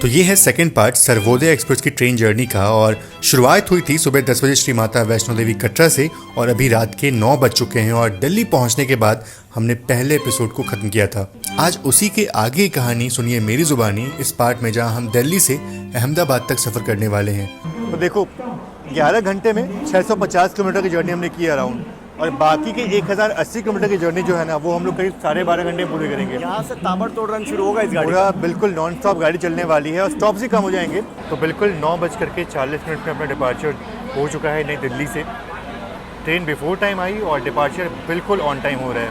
तो ये है सेकंड पार्ट सर्वोदय एक्सप्रेस की ट्रेन जर्नी का। और शुरुआत हुई थी सुबह 10 बजे श्री माता वैष्णो देवी कटरा से और अभी रात के 9 बज चुके हैं और दिल्ली पहुंचने के बाद हमने पहले एपिसोड को खत्म किया था। आज उसी के आगे कहानी सुनिए मेरी जुबानी इस पार्ट में, जहां हम दिल्ली से अहमदाबाद तक सफर करने वाले हैं। तो देखो 11 घंटे में 650 किलोमीटर की जर्नी हमने की अराउंड, और बाकी के 1080 किलोमीटर की जर्नी जो है ना वो हम लोग करीब 12.5 घंटे पूरे करेंगे। यहाँ से ताबड़तोड़ रन शुरू होगा इस गाड़ी पूरा बिल्कुल नॉन स्टॉप गाड़ी चलने वाली है और स्टॉप से कम हो जाएंगे। तो बिल्कुल 9:40 में अपना डिपार्चर हो चुका है नई दिल्ली से। ट्रेन बिफोर टाइम आई और डिपार्चर बिल्कुल ऑन टाइम हो रहा है।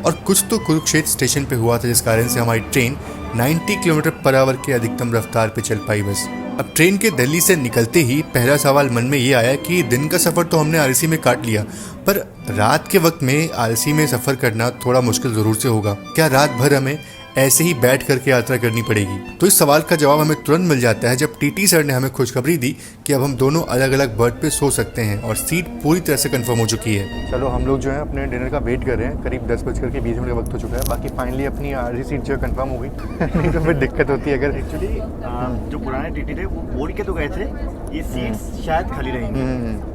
और कुछ तो कुरुक्षेत्र स्टेशन पे हुआ था जिस कारण से हमारी ट्रेन 90 किलोमीटर पर आवर के अधिकतम रफ्तार पे चल पाई बस। अब ट्रेन के दिल्ली से निकलते ही पहला सवाल मन में ये आया कि दिन का सफ़र तो हमने आरसी में काट लिया, पर रात के वक्त में आरसी में सफ़र करना थोड़ा मुश्किल ज़रूर से होगा। क्या रात भर हमें ऐसे ही बैठ करके यात्रा करनी पड़ेगी? तो इस सवाल का जवाब हमें तुरंत मिल जाता है जब टीटी सर ने हमें खुशखबरी दी कि अब हम दोनों अलग अलग बर्थ पे सो सकते हैं और सीट पूरी तरह से कंफर्म हो चुकी है। चलो हम लोग जो है अपने डिनर का वेट कर रहे हैं। करीब 10:20 का वक्त हो चुका है। बाकी फाइनली अपनी आरसी सीट जो है कंफर्म हो गई नहीं तो फिर दिक्कत होती है। अगर एक्चुअली जो पुराने टीटी थे वो बोल के तो गए थे ये सीट्स शायद खाली रहेंगी,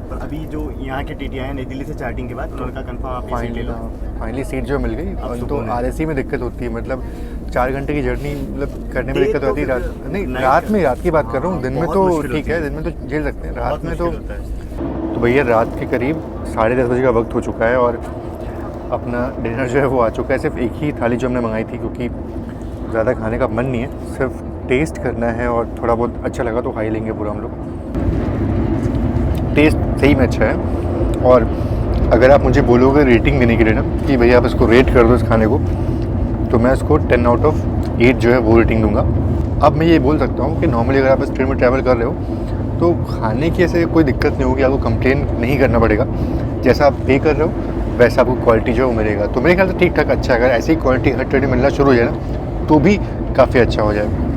पर अभी जो यहाँ के टीटी आए नई दिल्ली से चार्टिंग के बाद उन्होंने कहा कंफर्म आप ये सीट ले लो। फाइनली सीट जो मिल गई। अब तो आरएसी में दिक्कत होती है, मतलब 4 घंटे की जर्नी मतलब करने में दिक्कत होती है। रात की बात कर रहा हूँ। दिन में तो ठीक है, दिन में तो झेल सकते हैं, रात में तो भैया रात के करीब 10:30 बजे का वक्त हो चुका है और अपना डिनर जो है वो आ चुका है। सिर्फ एक ही थाली जो हमने मंगाई थी क्योंकि ज़्यादा खाने का मन नहीं है, सिर्फ टेस्ट करना है और थोड़ा बहुत अच्छा लगा तो खा ही लेंगे पूरा हम लोग। टेस्ट सही में अच्छा है और अगर आप मुझे बोलोगे रेटिंग देने के लिए ना कि भैया आप इसको रेट कर दो इस खाने को, तो मैं इसको 10 आउट ऑफ 8 जो है वो रेटिंग दूंगा। अब मैं ये बोल सकता हूँ कि नॉर्मली अगर आप इस ट्रेन में ट्रैवल कर रहे हो तो खाने की ऐसे कोई दिक्कत नहीं होगी, आपको कंप्लेन नहीं करना पड़ेगा। जैसा आप पे कर रहे हो वैसा आपको क्वालिटी जो है वो मिलेगा। तो मेरे ख्याल से ठीक ठाक अच्छा है। अगर ऐसी क्वालिटी हर ट्रेन में मिलना शुरू हो जाए ना तो भी काफ़ी अच्छा हो जाएगा।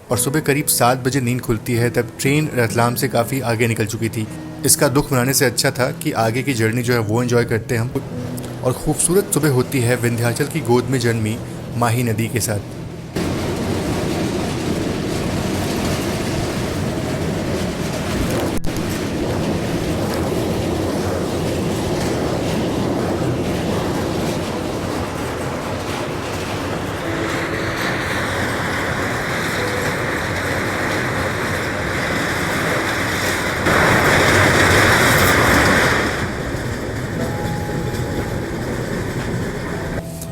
और सुबह करीब 7 बजे नींद खुलती है तब ट्रेन रतलाम से काफ़ी आगे निकल चुकी थी। इसका दुख मनाने से अच्छा था कि आगे की जर्नी जो है वो एंजॉय करते हैं हम। और खूबसूरत सुबह होती है विंध्याचल की गोद में जन्मी माही नदी के साथ।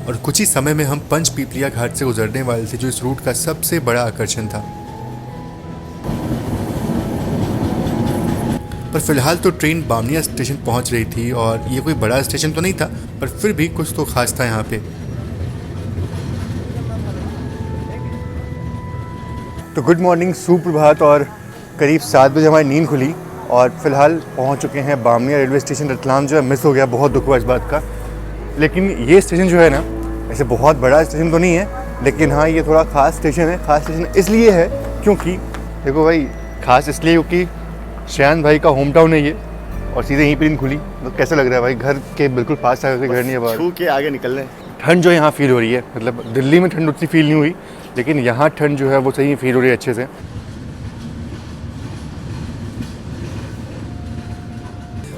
और कुछ ही समय में हम पंचपीपलिया घाट से गुजरने वाले थे जो इस रूट का सबसे बड़ा आकर्षण था। पर फिलहाल तो ट्रेन बामनिया स्टेशन पहुंच रही थी और ये कोई बड़ा स्टेशन तो नहीं था, पर फिर भी कुछ तो खास था यहाँ पे। तो गुड मॉर्निंग, सुप्रभात। और करीब 7 बजे हमारी नींद खुली और फिलहाल पहुँच चुके हैं बामनिया रेलवे स्टेशन। रतलाम जो है मिस हो गया, बहुत दुख हुआ इस बात का। लेकिन ये स्टेशन जो है ना ऐसे बहुत बड़ा स्टेशन तो नहीं है, लेकिन हाँ ये थोड़ा ख़ास स्टेशन है। ख़ास स्टेशन इसलिए है क्योंकि देखो भाई, ख़ास इसलिए क्योंकि श्रेयान भाई का होम टाउन है ये और सीधे यहीं पर नींद खुली। तो कैसा लग रहा है भाई? घर के बिल्कुल पास आकर घर नहीं है, बाहर छू के आगे निकल रहे। ठंड जो यहाँ फील हो रही है, मतलब दिल्ली में ठंड उतनी फील नहीं हुई, लेकिन यहाँ ठंड जो है वो सही फील हो रही है अच्छे से।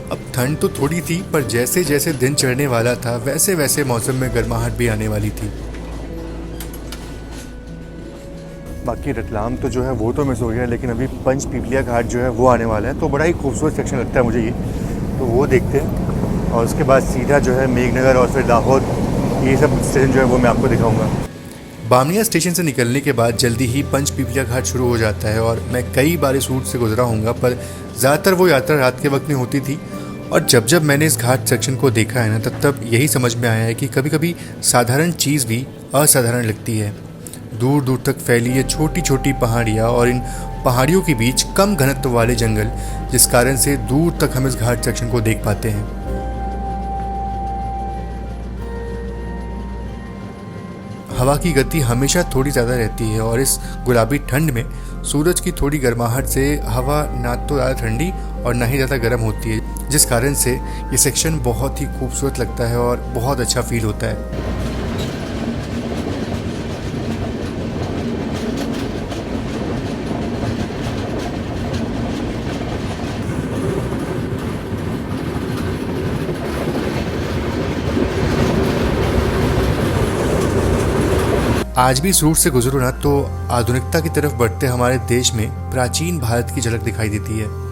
अब ठंड तो थोड़ी थी, पर जैसे जैसे दिन चढ़ने वाला था वैसे वैसे मौसम में गर्माहट भी आने वाली थी। बाकी रतलाम तो जो है वो तो मिस हो गया, लेकिन अभी पंचपीपलिया घाट जो है वो आने वाला है। तो बड़ा ही खूबसूरत सेक्शन लगता है मुझे ये, तो वो देखते हैं। और उसके बाद सीधा जो है मेघनगर और फिर दाहोद, ये सब स्टेशन जो है वो मैं आपको दिखाऊंगा। बामनिया स्टेशन से निकलने के बाद जल्दी ही पंचपीपलिया घाट शुरू हो जाता है और मैं कई बार इस रूट से गुजरा हूँगा, पर ज़्यादातर वो यात्रा रात के वक्त में होती थी। और जब जब मैंने इस घाट सेक्शन को देखा है ना तब यही समझ में आया है कि कभी कभी साधारण चीज़ भी असाधारण लगती है। दूर दूर तक फैली ये छोटी छोटी पहाड़ियाँ और इन पहाड़ियों के बीच कम घनत्व वाले जंगल, जिस कारण से दूर तक हम इस घाट सेक्शन को देख पाते हैं। हवा की गति हमेशा थोड़ी ज़्यादा रहती है और इस गुलाबी ठंड में सूरज की थोड़ी गर्माहट से हवा ना तो ज़्यादा ठंडी और ना ही ज़्यादा गर्म होती है, जिस कारण से ये सेक्शन बहुत ही खूबसूरत लगता है और बहुत अच्छा फील होता है। आज भी इस रूट से गुजरो ना तो आधुनिकता की तरफ बढ़ते हमारे देश में प्राचीन भारत की झलक दिखाई देती है।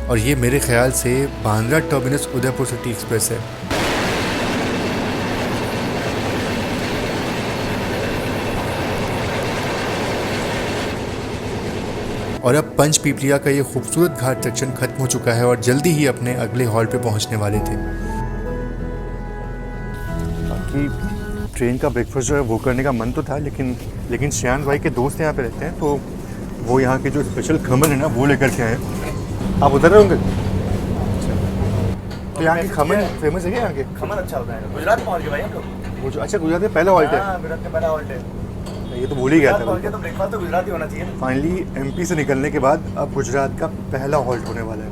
और ये मेरे ख्याल से Bandra terminus Udaipur city express है। और अब पंच पीपलिया का ये खूबसूरत घाट सेक्शन खत्म हो चुका है और जल्दी ही अपने अगले हॉल्ट पे पहुंचने वाले थे। बाकी ट्रेन का ब्रेकफास्ट जो है वो करने का मन तो था, लेकिन श्रेयांश भाई के दोस्त यहाँ पे रहते हैं, तो वो यहाँ के जो स्पेशल खमन है ना वो लेकर के आए। आप उधर रहे होंगे? तो यहाँ की खमन फेमस है क्या? यहाँ के खमन अच्छा होता है। गुजरात पहुंच गए भाई हम लोग। अच्छा, गुजरात में पहला हॉल्ट है? हाँ, गुजरात का पहला हॉल्ट है। ये तो भूल ही गया था। तो ब्रेकफास्ट तो गुजरात ही होना चाहिए। फाइनली एमपी से निकलने के बाद अब गुजरात का पहला हॉल्ट होने वाला है।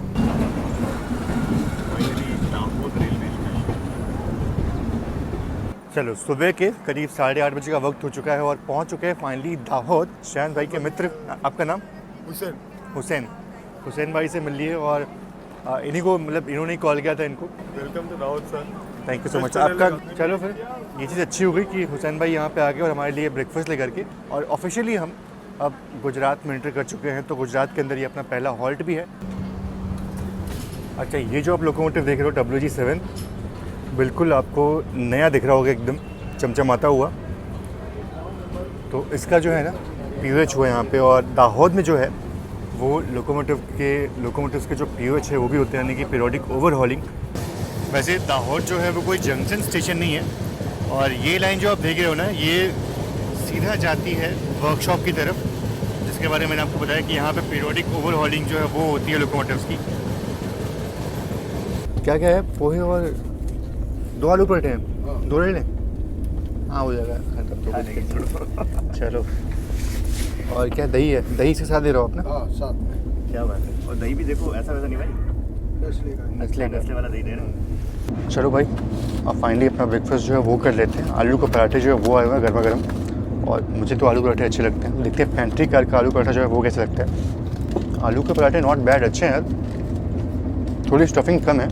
चलो, सुबह के करीब 8:30 बजे का वक्त हो चुका है और पहुंच चुके हैं फाइनली दाहोद। श्रेयांश भाई के मित्र, आपका नाम? हुसैन भाई से मिल लिए और इन्हीं को, मतलब इन्होंने कॉल किया था इनको। Welcome to Dawood sir. Thank you so much आपका। चलो फिर ये चीज़ अच्छी हो गई कि हुसैन भाई यहाँ पे आ गए और हमारे लिए ब्रेकफास्ट लेकर के, और ऑफिशियली हम अब गुजरात में एंटर कर चुके हैं। तो गुजरात के अंदर ये अपना पहला हॉल्ट भी है। अच्छा, ये जो आप लोकोमोटिव देख रहे हो WG7, बिल्कुल आपको नया दिख रहा होगा, एकदम चमचमाता हुआ। तो इसका जो है ना POH हुआ यहाँ पे, और दाहोद में जो है वो लोकोमोटिव्स के जो POH है वो भी होते हैं, यानी कि पीरियोडिक ओवरहॉलिंग। वैसे दाहोद जो है वो कोई जंक्शन स्टेशन नहीं है, और ये लाइन जो आप देख रहे हो ना, ये सीधा जाती है वर्कशॉप की तरफ, जिसके बारे में मैंने आपको बताया कि यहाँ पे पीरियोडिक ओवरहॉलिंग जो है वो होती है लोकोमोटिव्स की। क्या क्या है? पोहे और 2 आलू पराठे हैं, 2 ले लें? हाँ, हो जाएगा। चलो, और क्या दही है? दही इसके साथ दे रहा हो आप ना? हाँ, साथ में। क्या बात है। और दही भी देखो ऐसा वैसा नहीं भाई, नस्ले वाला दही दे रहे हैं। चलो भाई, अब फाइनली अपना ब्रेकफास्ट जो है वो कर लेते हैं। आलू के पराठे जो है वो आए हुए हैं गर्मा गर्म, और मुझे तो आलू पराठे अच्छे लगते हैं। देखते हैं पेंट्री कार का आलू पराठा जो है वो कैसे लगता है। आलू के पराठे नॉट बैड, अच्छे हैं यार, थोड़ी स्टफिंग कम है,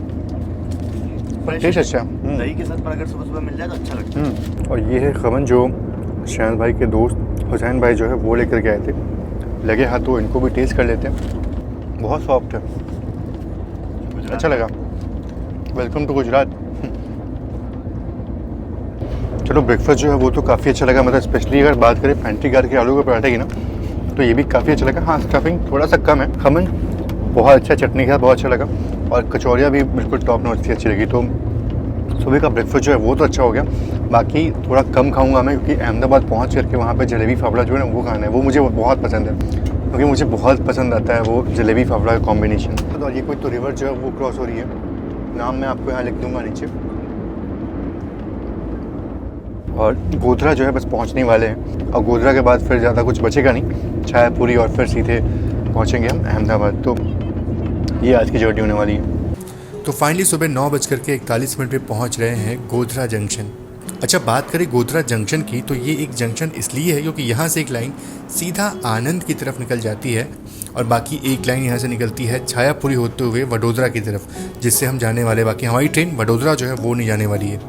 टेस्ट अच्छा है। दही के साथ पर अगर सुबह सुबह मिल जाए तो अच्छा लगता है। और ये है खमन जो श्रेयांश भाई के दोस्त हुसैन भाई जो है वो लेकर के आए थे। लगे हाथ तो इनको भी टेस्ट कर लेते हैं। बहुत सॉफ्ट है, अच्छा लगा। Welcome to Gujarat. चलो, ब्रेकफास्ट जो है वो तो काफ़ी अच्छा लगा, मतलब स्पेशली अगर बात करें पेंट्री कार के आलू के पराठे की ना, तो ये भी काफ़ी अच्छा लगा। हाँ, स्टफिंग थोड़ा सा कम है। खमन बहुत अच्छा, चटनी के साथ बहुत अच्छा लगा, और कचौरियाँ भी बिल्कुल टॉप नॉच थी, अच्छी लगी। तो सुबह का ब्रेकफास्ट जो है वो तो अच्छा हो गया। बाकी थोड़ा कम खाऊंगा मैं, क्योंकि अहमदाबाद पहुंच करके वहाँ पे जलेबी फाफड़ा जो है ना वो खाना है, वो मुझे बहुत पसंद है, क्योंकि मुझे बहुत पसंद आता है वो जलेबी फाफड़ा का कॉम्बिनेशन। तो ये कोई तो रिवर जो है वो क्रॉस हो रही है, नाम मैं आपको यहाँ लिख दूँगा नीचे। और गोधरा जो है बस पहुँचने वाले हैं, और गोधरा के बाद फिर ज़्यादा कुछ बचेगा नहीं, छायापुरी, और फिर सीधे पहुँचेंगे हम अहमदाबाद। तो ये आज की जर्नी होने वाली है। तो फाइनली सुबह 9:41 पे पहुंच रहे हैं गोधरा जंक्शन। अच्छा, बात करें गोधरा जंक्शन की, तो ये एक जंक्शन इसलिए है क्योंकि यहाँ से एक लाइन सीधा आनंद की तरफ निकल जाती है, और बाकी एक लाइन यहाँ से निकलती है छायापुरी होते हुए वडोदरा की तरफ, जिससे हम जाने वाले। बाकी हमारी ट्रेन वडोदरा जो है वो नहीं जाने वाली है,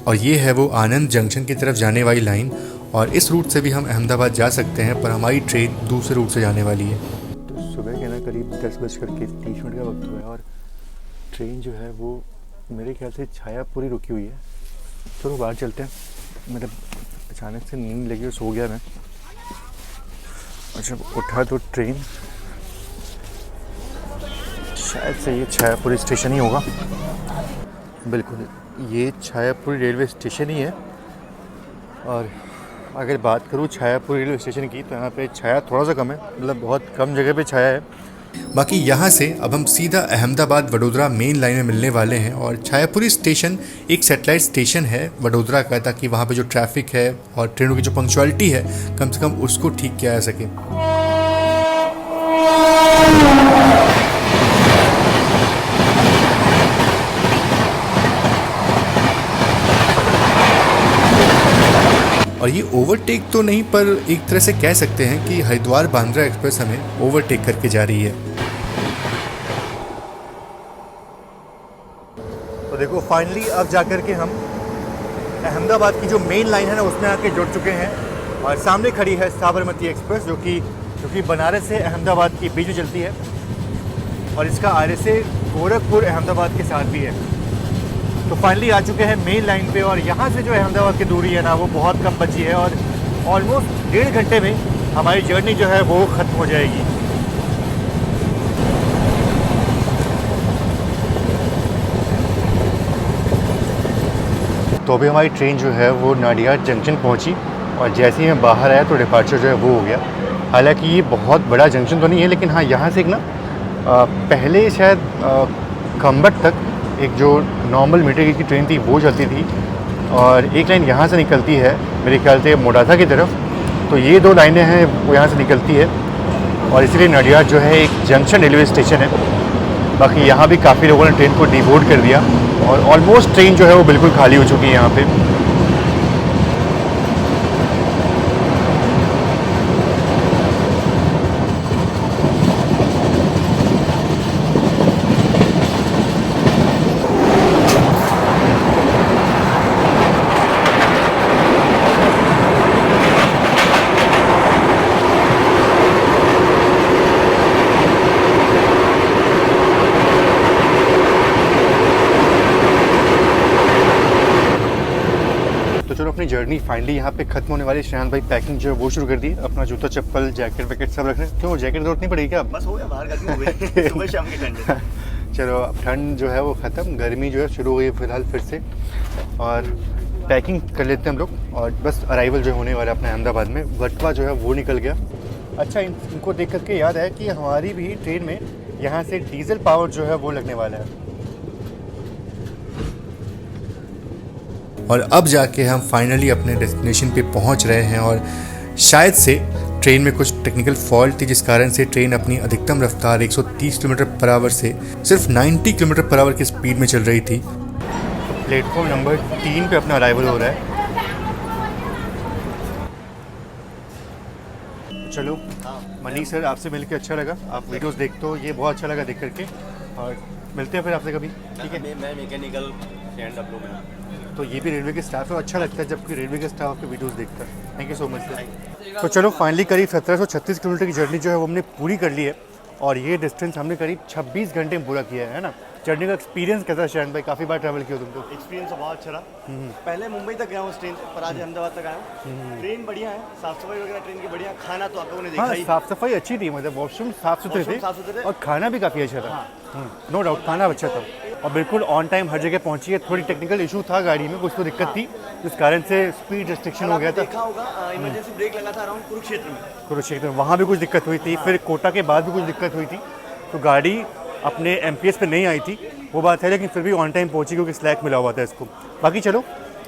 और ये है वो आनंद जंक्शन की तरफ जाने वाली लाइन। और इस रूट से भी हम अहमदाबाद जा सकते हैं, पर हमारी ट्रेन दूसरे रूट से जाने वाली है। तो सुबह के ना करीब 10:30 का वक्त हुआ है, और ट्रेन जो है वो मेरे ख्याल से छायापुरी रुकी हुई है। चलो बाहर चलते हैं। मतलब अचानक से नींद लगी और सो गया मैं, और जब उठा तो ट्रेन शायद से ये छायापुरी स्टेशन ही होगा। बिल्कुल, ये छायापुरी रेलवे स्टेशन ही है। और अगर बात करूँ छायापुर रेलवे स्टेशन की तो यहाँ पे छाया थोड़ा सा कम है, मतलब बहुत कम जगह पे छाया है। बाकी यहाँ से अब हम सीधा अहमदाबाद वडोदरा मेन लाइन में मिलने वाले हैं और छायापुरी स्टेशन एक सैटेलाइट स्टेशन है वडोदरा का, ताकि वहाँ पे जो ट्रैफिक है और ट्रेनों की जो पंक्चुअलिटी है कम से कम उसको ठीक किया जा सके। और ये ओवरटेक तो नहीं, पर एक तरह से कह सकते हैं कि हरिद्वार बांद्रा एक्सप्रेस हमें ओवरटेक करके जा रही है। तो देखो फाइनली अब जाकर के हम अहमदाबाद की जो मेन लाइन है ना उसमें आके जुड़ चुके हैं और सामने खड़ी है साबरमती एक्सप्रेस जो कि बनारस से अहमदाबाद के बीच में चलती है और इसका आरएसए गोरखपुर अहमदाबाद के साथ भी है। तो फाइनली आ चुके हैं मेन लाइन पे और यहाँ से जो अहमदाबाद की दूरी है ना वो बहुत कम बची है और ऑलमोस्ट 1.5 घंटे में हमारी जर्नी जो है वो ख़त्म हो जाएगी। तो अभी हमारी ट्रेन जो है वो नाडियाड जंक्शन पहुंची और जैसे ही मैं बाहर आया तो डिपार्चर जो है वो हो गया। हालांकि ये बहुत बड़ा जंक्शन तो नहीं है, लेकिन हाँ यहाँ से एक ना पहले शायद खम्बट तक एक जो नॉर्मल मीटर की ट्रेन थी वो चलती थी और एक लाइन यहाँ से निकलती है मेरे ख्याल से मोडासा की तरफ। तो ये 2 लाइनें हैं वो यहाँ से निकलती है और इसीलिए नाडियाड जो है एक जंक्शन रेलवे स्टेशन है। बाकी यहाँ भी काफ़ी लोगों ने ट्रेन को डिबोर्ड कर दिया और ऑलमोस्ट ट्रेन जो है वो बिल्कुल खाली हो चुकी है यहाँ पे। चलो अपनी जर्नी फाइनली यहाँ पे खत्म होने वाली। श्रेयांश भाई पैकिंग जो है वो शुरू कर दी, अपना जूता चप्पल जैकेट वैकेट सब रख रहे हैं। क्यों जैकेट जरूरत नहीं पड़ेगी क्या? बस हो गया, बाहर गर्मी हो गई सुबह शाम की ठंड। चलो अब ठंड जो है वो ख़त्म, गर्मी जो है शुरू हो गई फिलहाल फिर से और पैकिंग कर लेते हैं हम लोग और बस अराइवल जो होने वाला है अपने अहमदाबाद में। वटवा जो है वो निकल गया। अच्छा इनको देख करके याद है कि हमारी भी ट्रेन में यहाँ से डीजल पावर जो है वो लगने वाला है। और अब जाके हम फाइनली अपने डेस्टिनेशन पे पहुंच रहे हैं और शायद से ट्रेन में कुछ टेक्निकल फॉल्ट थी जिस कारण से ट्रेन अपनी अधिकतम रफ्तार 130 किलोमीटर पर आवर से सिर्फ 90 किलोमीटर पर आवर की स्पीड में चल रही थी। प्लेटफॉर्म नंबर 3 पे अपना अराइवल हो रहा है। चलो मनीष सर आपसे मिलकर अच्छा लगा, आप वीडियोस देखते हो, ये बहुत अच्छा लगा देख करके और मिलते हैं फिर आपसे कभी। ठीक है, मैं मैकेनिकल स्टैंड अप लोग हैं तो ये भी रेलवे के स्टाफ है, अच्छा लगता है जबकि रेलवे के स्टाफ आपके वीडियोस देखता है। Thank you so much sir. तो चलो फाइनली करीब 1736 किलोमीटर की जर्नी जो है वो हमने पूरी कर ली है और ये डिस्टेंस हमने करीब 26 घंटे में पूरा किया है ना। जर्नी का एक्सपीरियंस कैसा है श्रेयांश भाई? काफ़ी बार ट्रैवल किया तुमको? एक्सपीरियंस बहुत अच्छा रहा। पहले मुंबई तक गया हूँ ट्रेन से, पर आज अहमदाबाद तक आया हूँ। ट्रेन बढ़िया है, साफ सफाई वगैरह ट्रेन की बढ़िया, खाना तो आप लोगों ने देखा ही। साफ सफाई अच्छी थी, मतलब वॉशरूम साफ सुथरे थे और खाना भी काफ़ी अच्छा था। नो डाउट खाना अच्छा था और बिल्कुल ऑन टाइम हर जगह पहुंची है। थोड़ी टेक्निकल इशू था गाड़ी में, कुछ तो दिक्कत थी जिस कारण से स्पीड रिस्ट्रिक्शन हो गया था। देखा होगा इमरजेंसी ब्रेक लगा था अराउंड कुरुक्षेत्र में, वहाँ भी कुछ दिक्कत हुई थी। फिर कोटा के बाद भी कुछ दिक्कत हुई थी, तो गाड़ी अपने एमपीएस पे नहीं आई थी वो बात है, लेकिन फिर भी ऑन टाइम पहुंची क्योंकि स्लैक मिला हुआ था इसको। बाकी चलो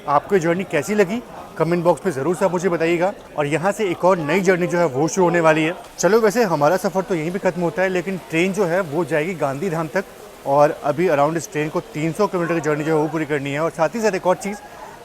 आपको ये जर्नी कैसी लगी कमेंट बॉक्स में ज़रूर से आप मुझे बताइएगा और यहाँ से एक और नई जर्नी जो है वो शुरू होने वाली है। चलो वैसे हमारा सफ़र तो यहीं पे खत्म होता है, लेकिन ट्रेन जो है वो जाएगी गांधी धाम तक और अभी अराउंड इस ट्रेन को 300 किलोमीटर की जर्नी जो है वो पूरी करनी है। और साथ ही साथ एक और चीज़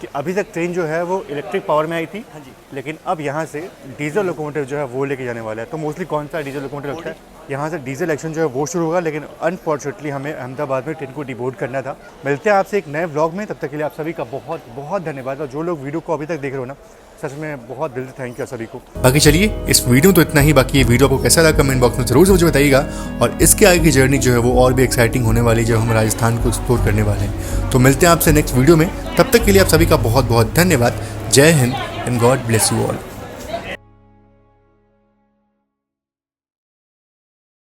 कि अभी तक ट्रेन जो है वो इलेक्ट्रिक पावर में आई थी, हाँ जी, लेकिन अब यहाँ से डीजल लोकोमोटिव जो है वो लेके जाने वाला है। तो मोस्टली कौन सा डीजल लोकोमोटिव लगता है, यहाँ से डीजल एक्शन जो है वो शुरू होगा, लेकिन अनफॉर्चुनेटली हमें अहमदाबाद में ट्रेन को डिबोर्ड करना था। मिलते हैं आपसे एक नए व्लॉग में, तब तक के लिए आप सभी का बहुत बहुत धन्यवाद। और जो लोग वीडियो को अभी तक देख रहे हो ना, सच में बहुत दिल से थैंक यू सभी को। बाकी चलिए इस वीडियो तो इतना ही। बाकी ये वीडियो आपको कैसा लगा कमेंट बॉक्स में जरूर से मुझे बताइएगा और इसके आगे की जर्नी जो है वो और भी एक्साइटिंग होने वाली, जो हम राजस्थान को एक्सप्लोर करने वाले हैं। तो मिलते हैं आपसे नेक्स्ट वीडियो में, तब तक के लिए आप सभी का बहुत बहुत धन्यवाद। जय Hind and God bless you all.